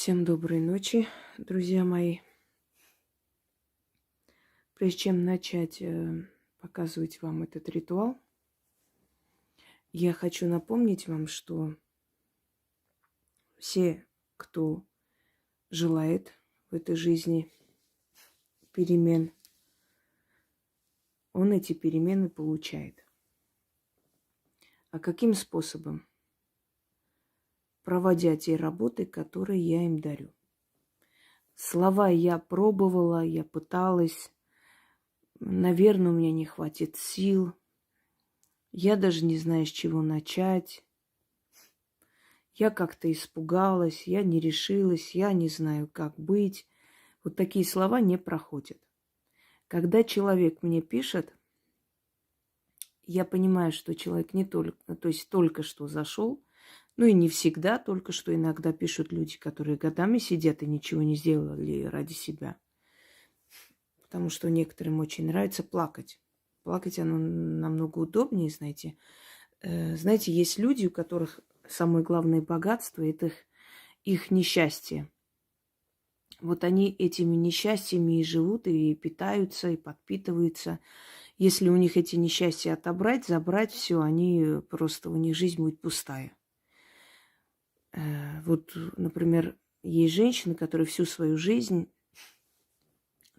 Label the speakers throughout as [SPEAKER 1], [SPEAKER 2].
[SPEAKER 1] Всем доброй ночи, друзья мои. Прежде чем начать показывать вам этот ритуал, я хочу напомнить вам, что все, кто желает в этой жизни перемен, он эти перемены получает. А каким способом? Проводя те работы, которые я им дарю. Слова я пробовала, я пыталась. Наверное, у меня не хватит сил. Я даже не знаю, с чего начать. Я как-то испугалась, я не решилась, я не знаю, как быть. Вот такие слова не проходят. Когда человек мне пишет, я понимаю, что человек не только, то есть только что зашел, ну и не всегда, только что иногда пишут люди, которые годами сидят и ничего не сделали ради себя. Потому что некоторым очень нравится плакать. Плакать оно намного удобнее, знаете. Знаете, есть люди, у которых самое главное богатство – это их несчастье. Вот они этими несчастьями и живут, и питаются, и подпитываются. Если у них эти несчастья отобрать, забрать все, они просто, у них жизнь будет пустая. Вот, например, есть женщины, которые всю свою жизнь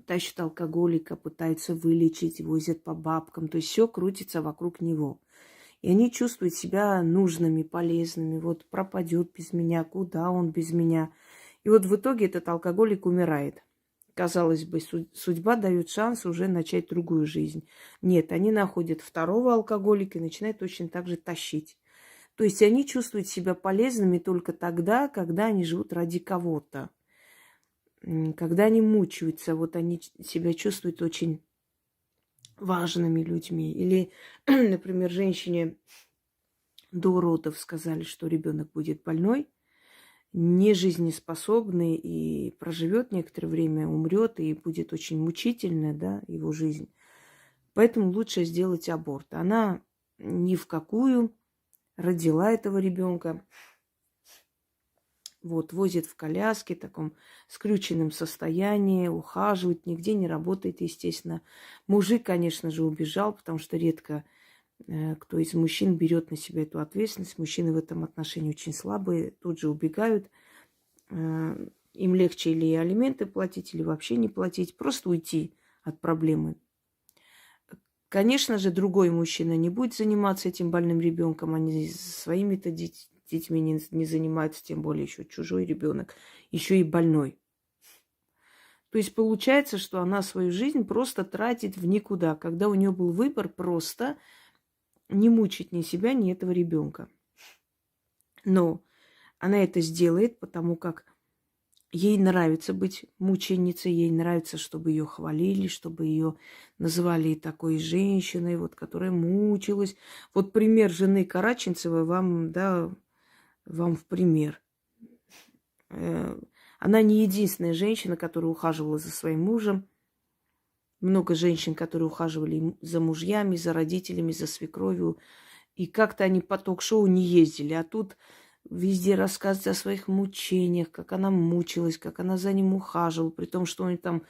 [SPEAKER 1] тащат алкоголика, пытаются вылечить, возят по бабкам. То есть все крутится вокруг него. И они чувствуют себя нужными, полезными. Вот пропадет без меня, куда он без меня. И вот в итоге этот алкоголик умирает. Казалось бы, судьба дает шанс уже начать другую жизнь. Нет, они находят второго алкоголика и начинают точно так же тащить. То есть они чувствуют себя полезными только тогда, когда они живут ради кого-то. Когда они мучаются, вот они себя чувствуют очень важными людьми. Или, например, женщине до родов сказали, что ребенок будет больной, не жизнеспособный и проживет некоторое время, умрет, и будет очень мучительно, да, его жизнь. Поэтому лучше сделать аборт. Она ни в какую родила этого ребенка. Вот, возит в коляске, в таком скрюченном состоянии, ухаживает, нигде не работает, естественно. Мужик, конечно же, убежал, потому что редко кто из мужчин берет на себя эту ответственность. Мужчины в этом отношении очень слабые, тут же убегают. Им легче или алименты платить, или вообще не платить, просто уйти от проблемы. Конечно же, другой мужчина не будет заниматься этим больным ребенком, они своими-то детьми не занимаются, тем более еще чужой ребенок, еще и больной. То есть получается, что она свою жизнь просто тратит в никуда, когда у нее был выбор просто не мучить ни себя, ни этого ребенка. Но она это сделает, потому как ей нравится быть мученицей, ей нравится, чтобы ее хвалили, чтобы ее называли такой женщиной, вот, которая мучилась. Вот пример жены Караченцевой вам, да, вам в пример. Она не единственная женщина, которая ухаживала за своим мужем. Много женщин, которые ухаживали за мужьями, за родителями, за свекровью. И как-то они по ток-шоу не ездили. А тут везде рассказывают о своих мучениях, как она мучилась, как она за ним ухаживала, при том, что он там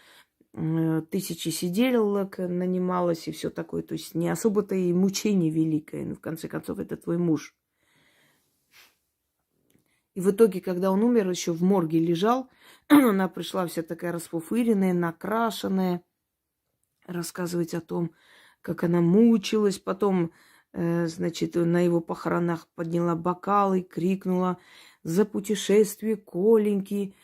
[SPEAKER 1] тысячи сиделок нанималась и все такое. То есть не особо-то и мучение великое. Но в конце концов, это твой муж. И в итоге, когда он умер, еще в морге лежал, она пришла вся такая расфуфыренная, накрашенная, рассказывать о том, как она мучилась. Потом, значит, на его похоронах подняла бокалы, крикнула «За путешествие, Коленьки!»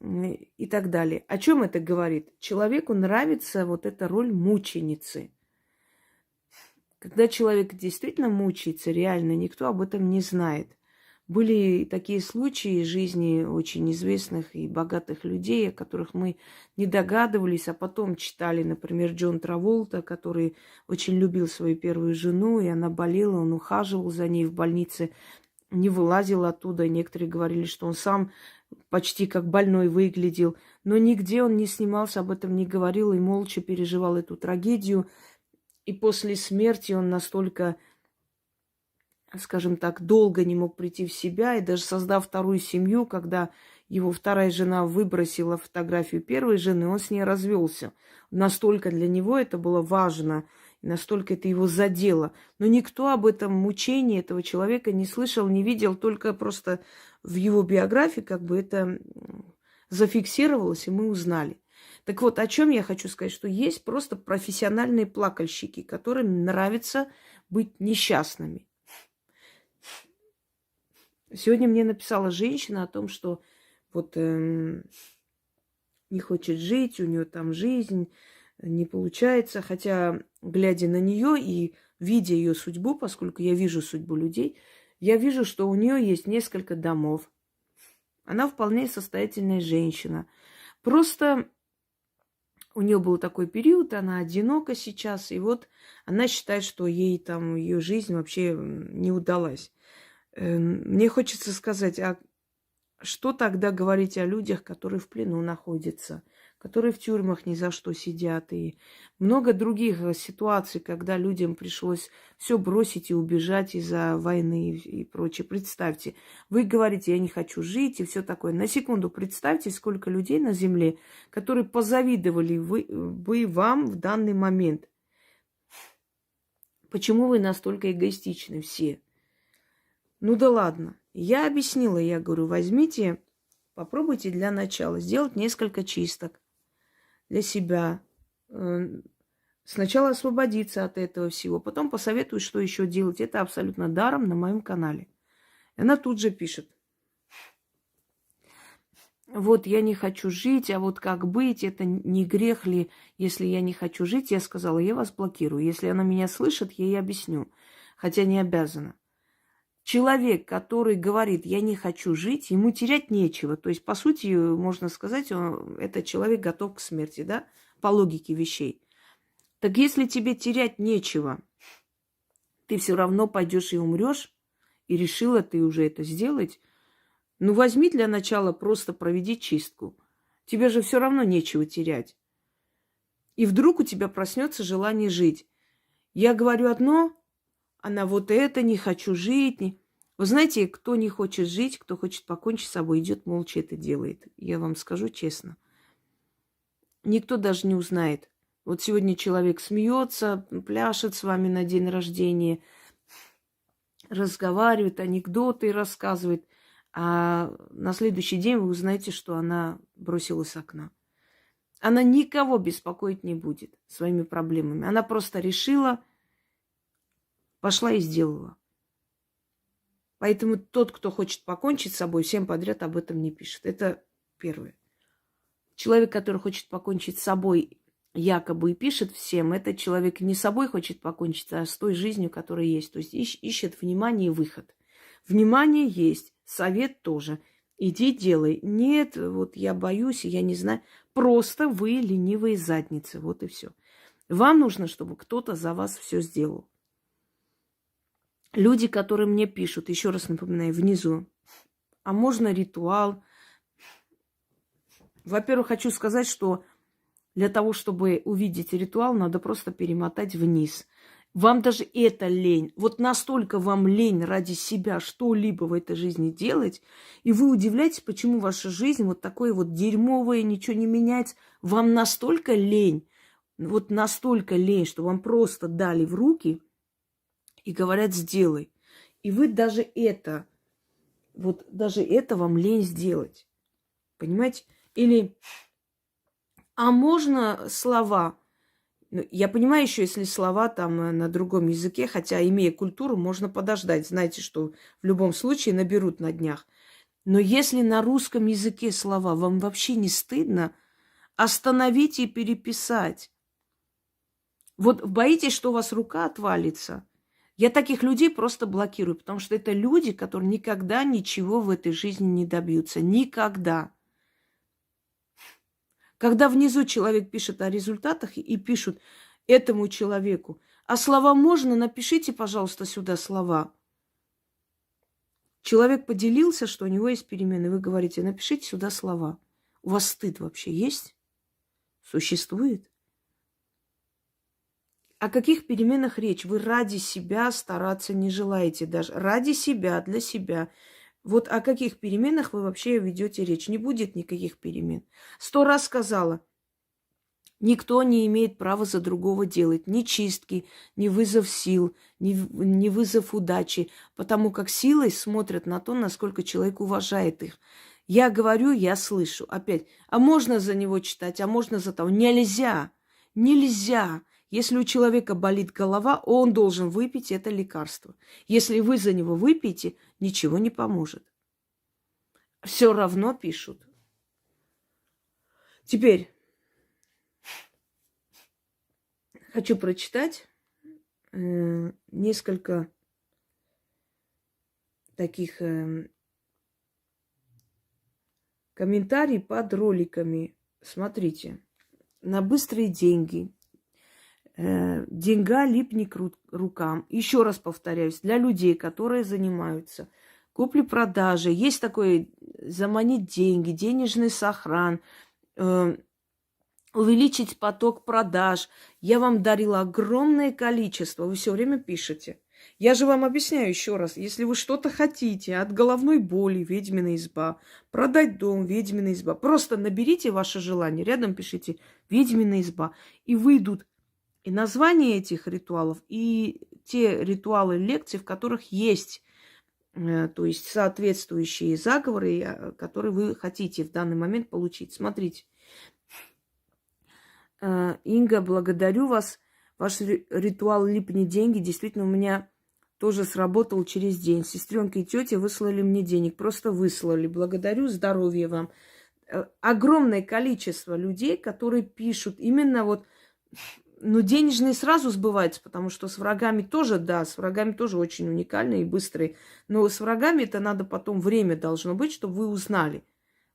[SPEAKER 1] и так далее. О чем это говорит? Человеку нравится вот эта роль мученицы. Когда человек действительно мучается, реально, никто об этом не знает. Были такие случаи в жизни очень известных и богатых людей, о которых мы не догадывались, а потом читали, например, Джон Траволта, который очень любил свою первую жену, и она болела, он ухаживал за ней в больнице, не вылазил оттуда. Некоторые говорили, что он сам почти как больной выглядел, но нигде он не снимался, об этом не говорил и молча переживал эту трагедию. И после смерти он настолько скажем так, долго не мог прийти в себя, и даже создав вторую семью, когда его вторая жена выбросила фотографию первой жены, он с ней развелся. Настолько для него это было важно, и настолько это его задело. Но никто об этом мучении этого человека не слышал, не видел, только просто в его биографии как бы это зафиксировалось, и мы узнали. Так вот, о чем я хочу сказать, что есть просто профессиональные плакальщики, которым нравится быть несчастными. Сегодня мне написала женщина о том, что вот не хочет жить, у нее там жизнь не получается. Хотя, глядя на нее и видя ее судьбу, поскольку я вижу судьбу людей, я вижу, что у нее есть несколько домов. Она вполне состоятельная женщина. Просто у нее был такой период, она одинока сейчас, и вот она считает, что ей там ее жизнь вообще не удалась. Мне хочется сказать, а что тогда говорить о людях, которые в плену находятся, которые в тюрьмах ни за что сидят, и много других ситуаций, когда людям пришлось все бросить и убежать из-за войны и прочее. Представьте, вы говорите, я не хочу жить и все такое. На секунду представьте, сколько людей на земле, которые позавидовали бы вам в данный момент. Почему вы настолько эгоистичны все? Ну да ладно. Я объяснила, я говорю, возьмите, попробуйте для начала сделать несколько чисток для себя. Сначала освободиться от этого всего, потом посоветую, что еще делать. Это абсолютно даром на моем канале. И она тут же пишет. Вот я не хочу жить, а вот как быть, это не грех ли, если я не хочу жить? Я сказала, я вас блокирую. Если она меня слышит, я ей объясню, хотя не обязана. Человек, который говорит, я не хочу жить, ему терять нечего. То есть, по сути, можно сказать, этот человек готов к смерти, да, по логике вещей. Так если тебе терять нечего, ты все равно пойдешь и умрешь, и решила ты уже это сделать, ну, возьми для начала, просто проведи чистку. Тебе же все равно нечего терять. И вдруг у тебя проснется желание жить. Я говорю одно, она вот это, не хочу жить. Вы знаете, кто не хочет жить, кто хочет покончить с собой, идет молча это делает. Я вам скажу честно. Никто даже не узнает. Вот сегодня человек смеется, пляшет с вами на день рождения, разговаривает, анекдоты рассказывает, а на следующий день вы узнаете, что она бросилась с окна. Она никого беспокоить не будет своими проблемами. Она просто решила, пошла и сделала. Поэтому тот, кто хочет покончить с собой, всем подряд об этом не пишет. Это первое. Человек, который хочет покончить с собой, якобы и пишет всем, этот человек не с собой хочет покончить, а с той жизнью, которая есть. То есть ищет внимание и выход. Внимание есть, совет тоже. Иди делай. Нет, вот я боюсь, я не знаю. Просто вы ленивые задницы. Вот и все. Вам нужно, чтобы кто-то за вас все сделал. Люди, которые мне пишут, еще раз напоминаю, внизу, а можно ритуал? Во-первых, хочу сказать, что для того, чтобы увидеть ритуал, надо просто перемотать вниз. Вам даже это лень. Вот настолько вам лень ради себя что-либо в этой жизни делать, и вы удивляетесь, почему ваша жизнь вот такое вот дерьмовое, ничего не меняется. Вам настолько лень, вот настолько лень, что вам просто дали в руки и говорят, сделай. И вы даже это, вот даже это вам лень сделать. Понимаете? Или, а можно слова? Ну, я понимаю еще, если слова там на другом языке, хотя, имея культуру, можно подождать. Знаете, что в любом случае наберут на днях. Но если на русском языке слова вам вообще не стыдно, остановите и переписать. Вот боитесь, что у вас рука отвалится? Я таких людей просто блокирую, потому что это люди, которые никогда ничего в этой жизни не добьются. Никогда. Когда внизу человек пишет о результатах и пишут этому человеку, а слова можно, напишите, пожалуйста, сюда слова. Человек поделился, что у него есть перемены. Вы говорите, напишите сюда слова. У вас стыд вообще есть? Существует? о каких переменах речь? Вы ради себя стараться не желаете даже. Ради себя, для себя. Вот о каких переменах вы вообще ведете речь? Не будет никаких перемен. 100 раз сказала. Никто не имеет права за другого делать. Ни чистки, ни вызов сил, ни вызов удачи. Потому как силой смотрят на то, насколько человек уважает их. Я говорю, я слышу. Опять. А можно за него читать, а можно за того. Нельзя. Нельзя. Если у человека болит голова, он должен выпить это лекарство. Если вы за него выпьете, ничего не поможет. Все равно пишут. Теперь хочу прочитать несколько таких комментариев под роликами. Смотрите. На быстрые деньги. Деньга липнет к рукам. Еще раз повторяюсь, для людей, которые занимаются купли-продажей. Есть такое заманить деньги, денежный сохран, увеличить поток продаж. Я вам дарила огромное количество. Вы все время пишете. Я же вам объясняю еще раз. Если вы что-то хотите от головной боли, ведьмина изба, продать дом, ведьмина изба, просто наберите ваше желание. Рядом пишите ведьмина изба. И выйдут и названия этих ритуалов, и те ритуалы лекций, в которых есть, то есть соответствующие заговоры, которые вы хотите в данный момент получить. Смотрите. Инга, благодарю вас. Ваш ритуал «Липни деньги» действительно у меня тоже сработал через день. Сестренка и тетя выслали мне денег. Просто выслали. Благодарю, здоровья вам. Огромное количество людей, которые пишут именно вот... Ну, денежные сразу сбываются, потому что с врагами тоже, да, с врагами тоже очень уникальные и быстрые. Но с врагами это надо потом, время должно быть, чтобы вы узнали,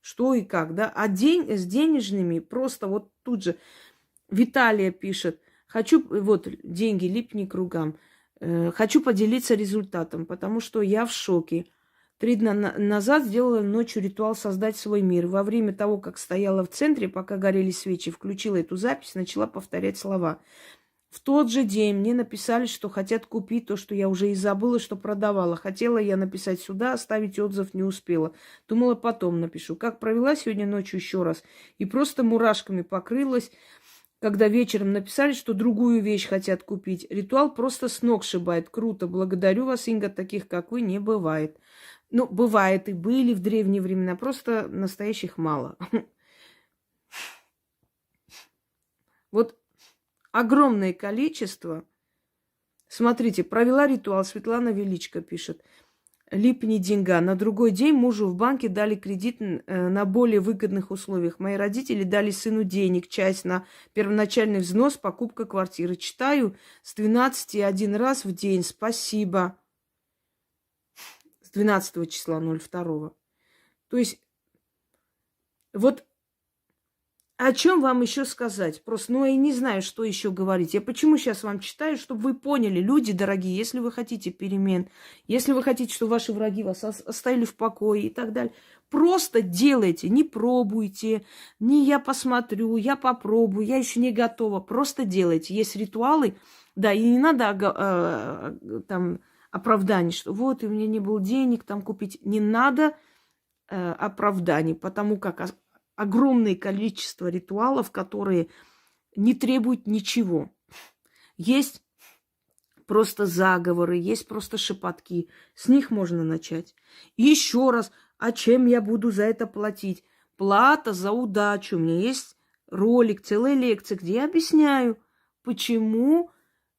[SPEAKER 1] что и как, да. А с денежными просто вот тут же Виталия пишет, хочу, вот, деньги, липни к ругам, хочу поделиться результатом, потому что я в шоке. 3 дня назад сделала ночью ритуал «Создать свой мир». Во время того, как стояла в центре, пока горели свечи, включила эту запись, начала повторять слова. В тот же день мне написали, что хотят купить то, что я уже и забыла, что продавала. Хотела я написать сюда, оставить отзыв не успела. Думала, потом напишу. Как провела сегодня ночью еще раз. И просто мурашками покрылась, когда вечером написали, что другую вещь хотят купить. Ритуал просто с ног сшибает. Круто. Благодарю вас, Инга, таких, как вы, не бывает. Ну, бывает, и были в древние времена, просто настоящих мало. Вот огромное количество. Смотрите, провела ритуал, Светлана Величко пишет. Липни деньга. На другой день мужу в банке дали кредит на более выгодных условиях. Мои родители дали сыну денег, часть на первоначальный взнос, покупка квартиры. Читаю с 12 один раз в день. Спасибо. 12 числа 02. То есть, вот о чем вам еще сказать? Просто, ну, я не знаю, что еще говорить. Я почему сейчас вам читаю, чтобы вы поняли, люди дорогие, если вы хотите перемен, если вы хотите, чтобы ваши враги вас оставили в покое и так далее, просто делайте, не пробуйте, не я посмотрю, я попробую, я еще не готова. Просто делайте. Есть ритуалы, да, и не надо там... оправданий, что вот, у меня не было денег там купить. Не надо оправданий, потому как огромное количество ритуалов, которые не требуют ничего. Есть просто заговоры, есть просто шепотки. С них можно начать. И еще раз, а чем я буду за это платить? Плата за удачу. У меня есть ролик, целая лекция, где я объясняю, почему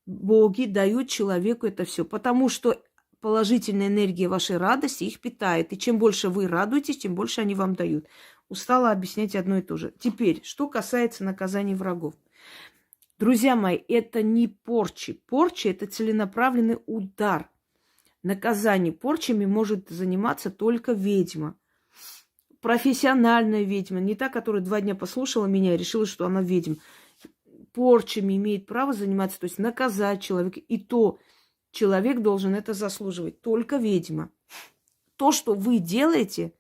[SPEAKER 1] боги дают человеку это все. Потому что положительная энергия вашей радости их питает. И чем больше вы радуетесь, тем больше они вам дают. Устала объяснять одно и то же. Теперь, что касается наказания врагов. Друзья мои, это не порчи. Порча – это целенаправленный удар. Наказание порчами может заниматься только ведьма. Профессиональная ведьма. Не та, которая 2 дня послушала меня и решила, что она ведьма. Порчами имеет право заниматься, то есть наказать человека. И то человек должен это заслуживать. Только ведьма. То, что вы делаете,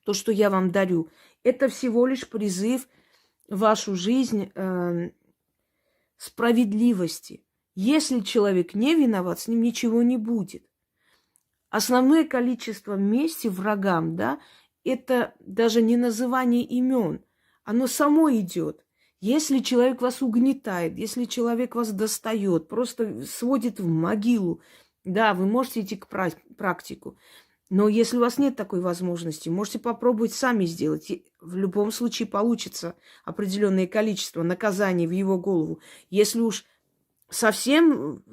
[SPEAKER 1] то, что я вам дарю, это всего лишь призыв в вашу жизнь справедливости. Если человек не виноват, с ним ничего не будет. Основное количество мести врагам, да, это даже не называние имен. Оно само идет. Если человек вас угнетает, если человек вас достает, просто сводит в могилу, да, вы можете идти к практику. Но если у вас нет такой возможности, можете попробовать сами сделать. И в любом случае получится определенное количество наказаний в его голову. Если уж совсем,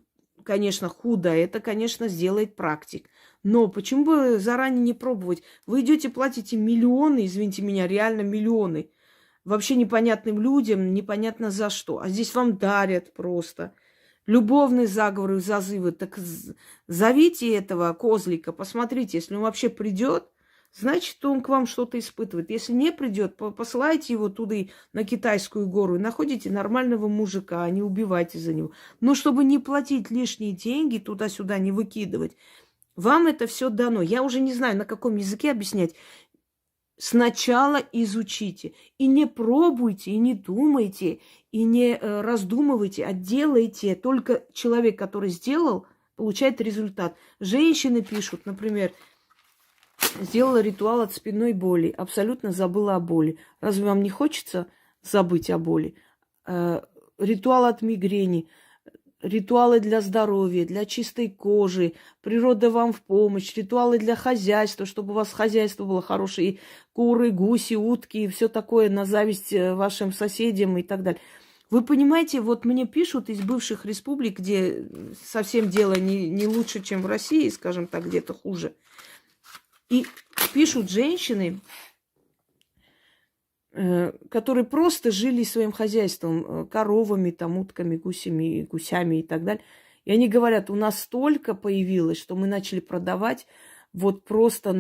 [SPEAKER 1] конечно, худо, это, конечно, сделает практик. Но почему бы заранее не пробовать? Вы идете, платите миллионы, извините меня, реально миллионы. Вообще непонятным людям, непонятно за что. А здесь вам дарят просто. Любовные заговоры, зазывы. Так зовите этого козлика, посмотрите, если он вообще придет, значит, он к вам что-то испытывает. Если не придет, посылайте его туда на Китайскую гору и находите нормального мужика, а не убивайте за него. Но чтобы не платить лишние деньги, туда-сюда не выкидывать, вам это все дано. Я уже не знаю, на каком языке объяснять. Сначала изучите. И не пробуйте, и не думайте, и не раздумывайте, а делайте. Только человек, который сделал, получает результат. Женщины пишут, например, сделала ритуал от спинной боли, абсолютно забыла о боли. Разве вам не хочется забыть о боли? Ритуал от мигрени. Ритуалы для здоровья, для чистой кожи, природа вам в помощь, ритуалы для хозяйства, чтобы у вас хозяйство было хорошее, и куры, гуси, утки, и все такое на зависть вашим соседям и так далее. Вы понимаете, вот мне пишут из бывших республик, где совсем дело не лучше, чем в России, скажем так, где-то хуже. И пишут женщины, которые просто жили своим хозяйством, коровами, там, утками, гусями и так далее. И они говорят, у нас столько появилось, что мы начали продавать вот просто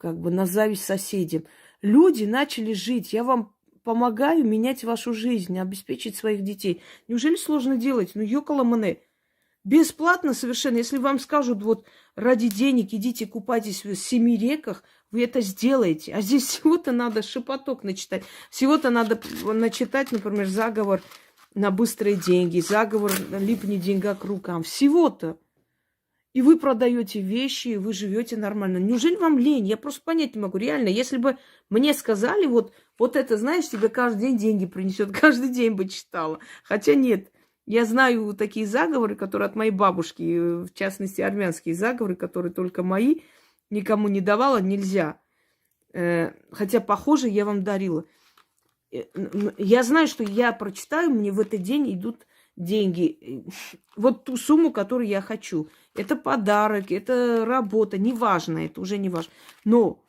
[SPEAKER 1] как бы на зависть соседям. Люди начали жить. Я вам помогаю менять вашу жизнь, обеспечить своих детей. Неужели сложно делать? Ну, ёкала-мане. Бесплатно совершенно. Если вам скажут, вот ради денег идите купайтесь в 7 реках, вы это сделаете. А здесь всего-то надо шепоток начитать. Всего-то надо начитать, например, заговор на быстрые деньги, заговор липни деньга к рукам. Всего-то. И вы продаете вещи, вы живете нормально. Неужели вам лень? Я просто понять не могу. Реально, если бы мне сказали, вот это, знаешь, тебе каждый день деньги принесет, каждый день бы читала. Хотя нет. Я знаю такие заговоры, которые от моей бабушки, в частности, армянские заговоры, которые только мои, никому не давала, нельзя. Хотя, похоже, я вам дарила. Я знаю, что я прочитаю, мне в этот день идут деньги. Вот ту сумму, которую я хочу. Это подарок, это работа, неважно, это уже не важно. Но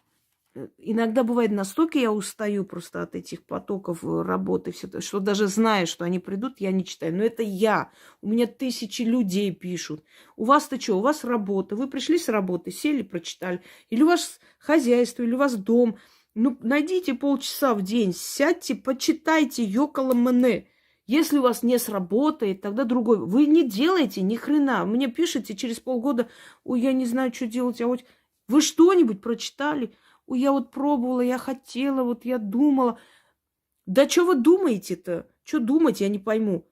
[SPEAKER 1] иногда бывает настолько я устаю просто от этих потоков работы, что даже зная, что они придут, я не читаю. Но это я. У меня тысячи людей пишут. У вас-то что? У вас работа. Вы пришли с работы, сели, прочитали. Или у вас хозяйство, или у вас дом. Ну, найдите полчаса в день, сядьте, почитайте ёкало-мене. Если у вас не сработает, тогда другой. Вы не делаете ни хрена. Мне пишете через полгода, ой, я не знаю, что делать. Вы что-нибудь прочитали? Ой, я вот пробовала, я хотела, вот я думала. Да что вы думаете-то? Что думать, я не пойму.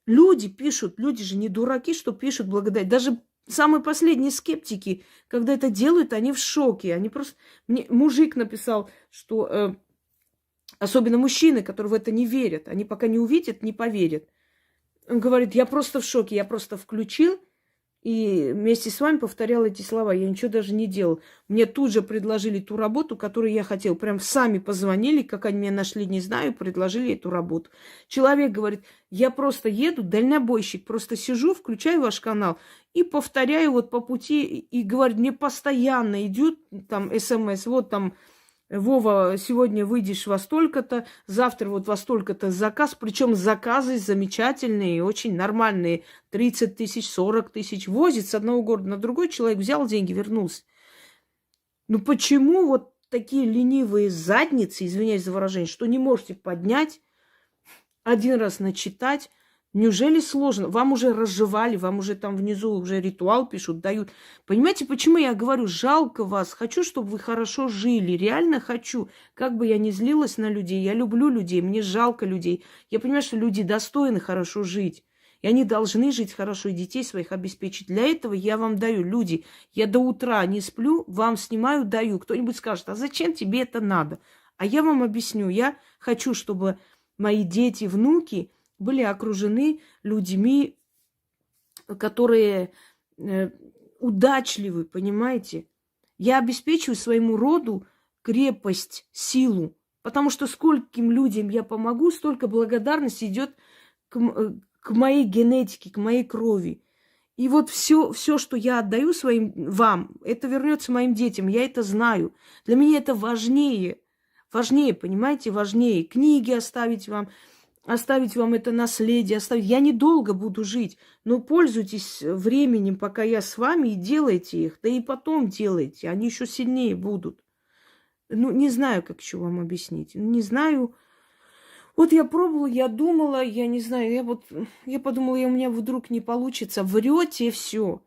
[SPEAKER 1] Люди пишут, люди же не дураки, что пишут благодаря. Даже самые последние скептики, когда это делают, они в шоке. Они просто... Мне мужик написал, что... Особенно мужчины, которые в это не верят. Они пока не увидят, не поверят. Он говорит, я просто в шоке. Я просто включил и вместе с вами повторял эти слова. Я ничего даже не делал. Мне тут же предложили ту работу, которую я хотел. Прям сами позвонили, как они меня нашли, не знаю, предложили эту работу. Человек говорит, я просто еду, дальнобойщик, просто сижу, включаю ваш канал и повторяю вот по пути. И говорит, мне постоянно идет там СМС, вот там... Вова, сегодня выйдешь во столько-то, завтра вот во столько-то заказ. Причем заказы замечательные, очень нормальные. 30 тысяч, 40 тысяч. Возит с одного города на другой. Человек взял деньги, вернулся. Ну почему вот такие ленивые задницы, извиняюсь за выражение, что не можете поднять, один раз начитать, Неужели сложно? Вам уже разжевали, вам уже там внизу уже ритуал пишут, дают. Понимаете, почему я говорю, жалко вас, хочу, чтобы вы хорошо жили, реально хочу. Как бы я ни злилась на людей, я люблю людей, мне жалко людей. Я понимаю, что люди достойны хорошо жить. И они должны жить хорошо и детей своих обеспечить. Для этого я вам даю, люди, я до утра не сплю, вам снимаю, даю. Кто-нибудь скажет, а зачем тебе это надо? А я вам объясню, я хочу, чтобы мои дети, внуки были окружены людьми, которые удачливы, понимаете? Я обеспечиваю своему роду крепость, силу. Потому что скольким людям я помогу, столько благодарности идет к моей генетике, к моей крови. И вот все, что я отдаю вам, это вернется моим детям. Я это знаю. Для меня это важнее. Важнее, понимаете, важнее. Книги оставить вам это наследие, оставить. Я недолго буду жить, но пользуйтесь временем, пока я с вами, и делайте их. Да и потом делайте, они еще сильнее будут. Ну, не знаю, как еще вам объяснить. Не знаю. Вот я пробовала, я думала, я не знаю, я подумала, у меня вдруг не получится. Врете все.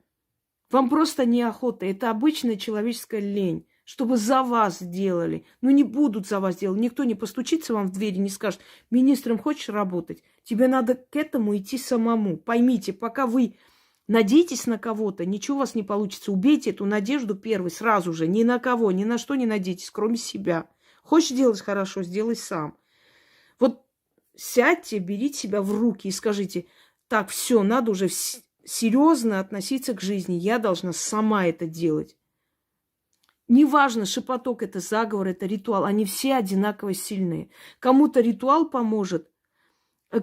[SPEAKER 1] Вам просто неохота. Это обычная человеческая лень, чтобы за вас делали. Ну, не будут за вас делать. Никто не постучится вам в дверь и не скажет, министром хочешь работать? Тебе надо к этому идти самому. Поймите, пока вы надеетесь на кого-то, ничего у вас не получится. Убейте эту надежду первой, сразу же. Ни на кого, ни на что не надейтесь, кроме себя. Хочешь делать хорошо, сделай сам. Вот сядьте, берите себя в руки и скажите, так, все, надо уже серьезно относиться к жизни. Я должна сама это делать. Неважно, шепоток это заговор, это ритуал. Они все одинаково сильные. Кому-то ритуал поможет,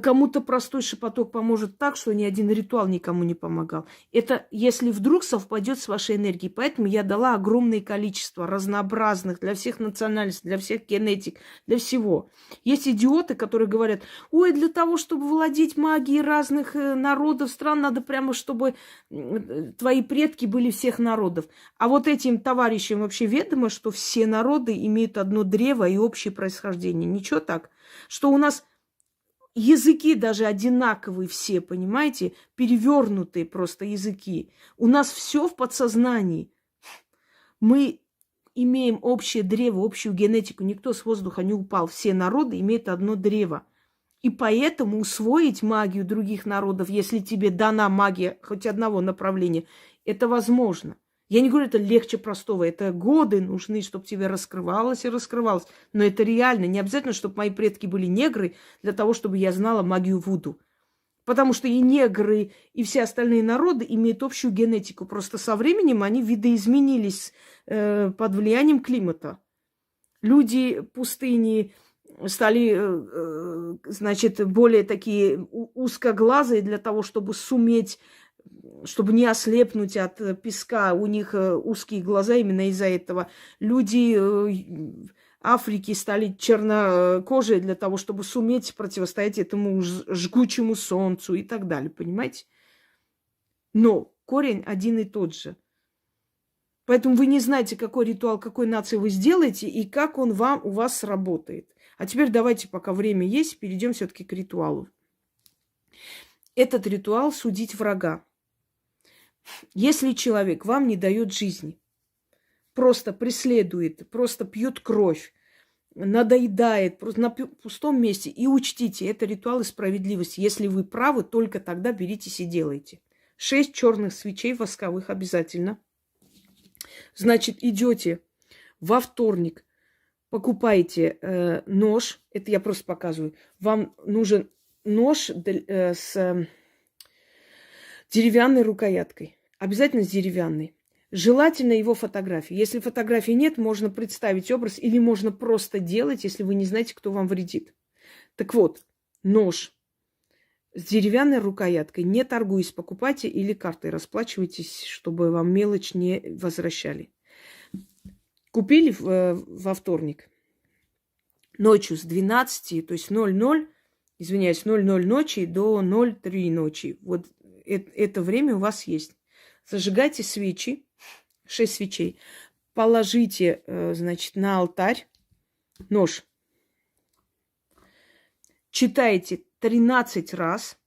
[SPEAKER 1] кому-то простой шепоток поможет так, что ни один ритуал никому не помогал. Это если вдруг совпадет с вашей энергией. Поэтому я дала огромное количество разнообразных для всех национальностей, для всех генетик, для всего. Есть идиоты, которые говорят, ой, для того, чтобы владеть магией разных народов, стран, надо прямо, чтобы твои предки были всех народов. А вот этим товарищам вообще ведомо, что все народы имеют одно древо и общее происхождение. Ничего так. Что у нас языки даже одинаковые все, понимаете? Перевернутые просто языки. У нас все в подсознании. Мы имеем общее древо, общую генетику. Никто с воздуха не упал. Все народы имеют одно древо. И поэтому усвоить магию других народов, если тебе дана магия хоть одного направления, это возможно. Я не говорю, это легче простого. Это годы нужны, чтобы тебе раскрывалось и раскрывалось. Но это реально. Не обязательно, чтобы мои предки были негры, для того, чтобы я знала магию вуду. Потому что и негры, и все остальные народы имеют общую генетику. Просто со временем они видоизменились под влиянием климата. Люди пустыни стали, значит, более такие узкоглазые для того, чтобы суметь, чтобы не ослепнуть от песка. У них узкие глаза именно из-за этого. Люди Африки стали чернокожие для того, чтобы суметь противостоять этому жгучему солнцу и так далее. Понимаете? Но корень один и тот же. Поэтому вы не знаете, какой ритуал, какой нации вы сделаете и как он у вас сработает. А теперь давайте, пока время есть, перейдем все-таки к ритуалу. Этот ритуал – судить врага. Если человек вам не дает жизни, просто преследует, просто пьет кровь, надоедает просто на пустом месте, и учтите, это ритуал справедливости. Если вы правы, только тогда беритесь и делайте. 6 черных свечей восковых обязательно. Значит, идете во вторник, покупаете нож, это я просто показываю. Вам нужен нож с деревянной рукояткой. Обязательно с деревянной. Желательно его фотографии. Если фотографии нет, можно представить образ или можно просто делать, если вы не знаете, кто вам вредит. Так вот, нож с деревянной рукояткой. Не торгуясь, покупайте или картой расплачивайтесь, чтобы вам мелочь не возвращали. Купили во вторник. Ночью с 12, то есть 00, извиняюсь, 00 ночи до 03 ночи. Вот это время у вас есть. Зажигайте свечи, 6 свечей. Положите, значит, на алтарь нож. Читайте 13 раз.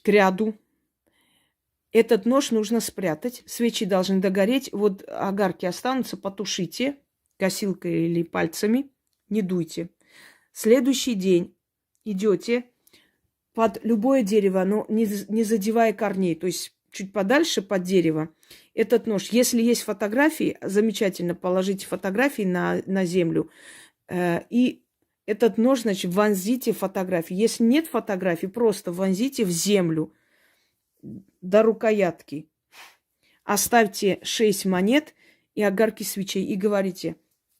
[SPEAKER 1] к ряду. Этот нож нужно спрятать. Свечи должны догореть. Вот огарки останутся, потушите косилкой или пальцами. Не дуйте. Следующий день идете под любое дерево, но не задевая корней. То есть чуть подальше под дерево. Этот нож. Если есть фотографии, замечательно, положите фотографии на землю. И этот нож, значит, вонзите в фотографии. Если нет фотографий, просто вонзите в землю до рукоятки. Оставьте 6 монет и огарки свечей и говорите: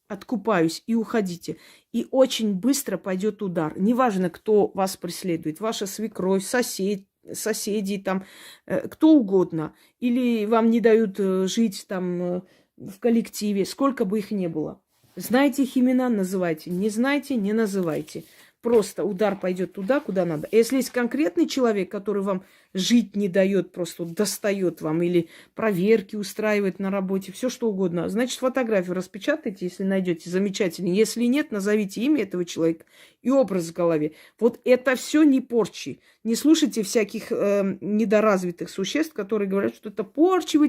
[SPEAKER 1] откупаюсь, и уходите. И очень быстро пойдет удар. Неважно, кто вас преследует. Ваша свекровь, соседи, там, кто угодно. Или вам не дают жить там в коллективе, сколько бы их ни было. Знаете их имена, называйте. Не знаете, не называйте. Просто удар пойдет туда, куда надо. Если есть конкретный человек, который вам жить не дает, просто достает вам или проверки устраивает на работе, все что угодно, значит, фотографию распечатайте, если найдете, замечательно. Если нет, назовите имя этого человека и образ в голове. Вот это все не порчи. Не слушайте всяких недоразвитых существ, которые говорят, что это порчи.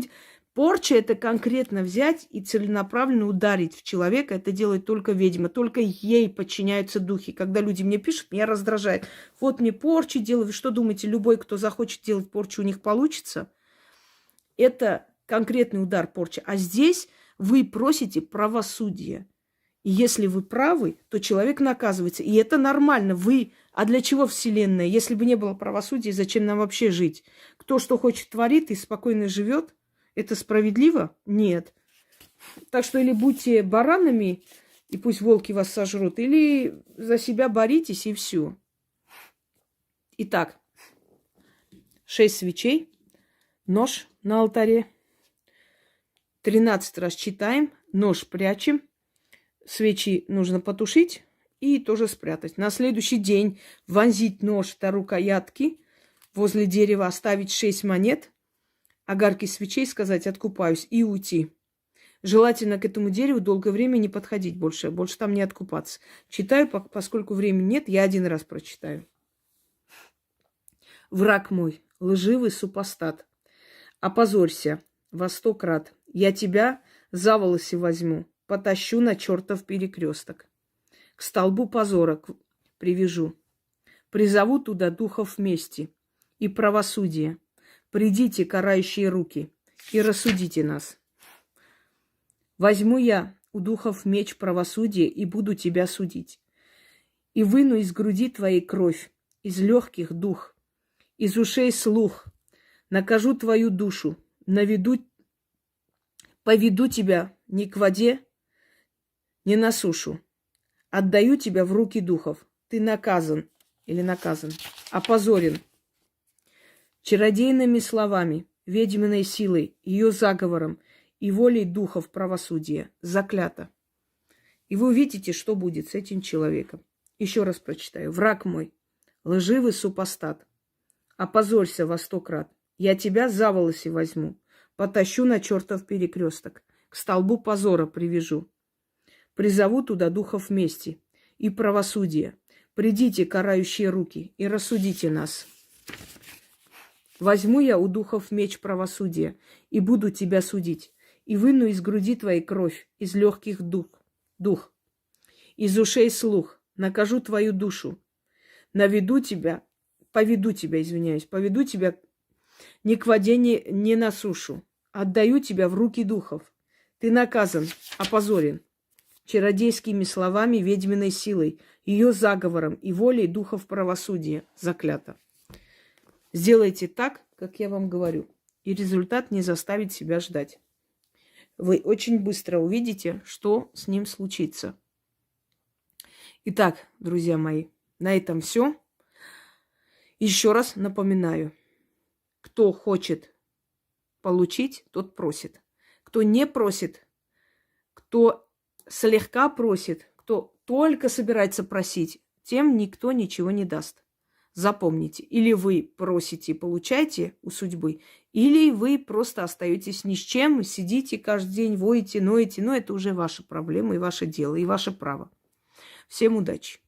[SPEAKER 1] Порча – это конкретно взять и целенаправленно ударить в человека. Это делает только ведьма. Только ей подчиняются духи. Когда люди мне пишут, меня раздражает. Вот мне порчи делают. Вы что думаете, любой, кто захочет делать порчу, у них получится? Это конкретный удар порчи. А здесь вы просите правосудия. И если вы правы, то человек наказывается. И это нормально. А для чего Вселенная? Если бы не было правосудия, зачем нам вообще жить? Кто что хочет творит и спокойно живет. Это справедливо? Нет. Так что или будьте баранами, и пусть волки вас сожрут, или за себя боритесь, и все. Итак, 6 свечей, нож на алтаре, 13 раз читаем, нож прячем, свечи нужно потушить и тоже спрятать. На следующий день вонзить нож до рукоятки, возле дерева оставить 6 монет, огарки свечей, сказать «откупаюсь» и уйти. Желательно к этому дереву долгое время не подходить больше там не откупаться. Читаю, поскольку времени нет, я 1 раз прочитаю. Враг мой, лживый супостат, опозорься во 100 крат. Я тебя за волосы возьму, потащу на чертов перекресток. К столбу позора привяжу. Призову туда духов мести и правосудия. Придите, карающие руки, и рассудите нас. Возьму я у духов меч правосудия и буду тебя судить. И выну из груди твоей кровь, из легких дух, из ушей слух. Накажу твою душу, поведу тебя ни к воде, ни на сушу. Отдаю тебя в руки духов. Ты наказан или наказан, опозорен. Чародейными словами, ведьминой силой, ее заговором и волей духов правосудия заклято. И вы увидите, что будет с этим человеком. Еще раз прочитаю. Враг мой, лживый супостат, опозорься во 100 крат. Я тебя за волосы возьму, потащу на чертов перекресток, к столбу позора привяжу. Призову туда духов мести и правосудия. Придите, карающие руки, и рассудите нас. Возьму я у духов меч правосудия и буду тебя судить, и выну из груди твоей кровь, из легких дух, из ушей слух, накажу твою душу, поведу тебя ни к воде, ни на сушу, отдаю тебя в руки духов. Ты наказан, опозорен, чародейскими словами, ведьминой силой, ее заговором и волей духов правосудия заклято. Сделайте так, как я вам говорю, и результат не заставит себя ждать. Вы очень быстро увидите, что с ним случится. Итак, друзья мои, на этом все. Еще раз напоминаю, кто хочет получить, тот просит. Кто не просит, кто слегка просит, кто только собирается просить, тем никто ничего не даст. Запомните, или вы просите и получаете у судьбы, или вы просто остаетесь ни с чем, сидите каждый день, воете, ноете, но это уже ваша проблема и ваше дело, и ваше право. Всем удачи!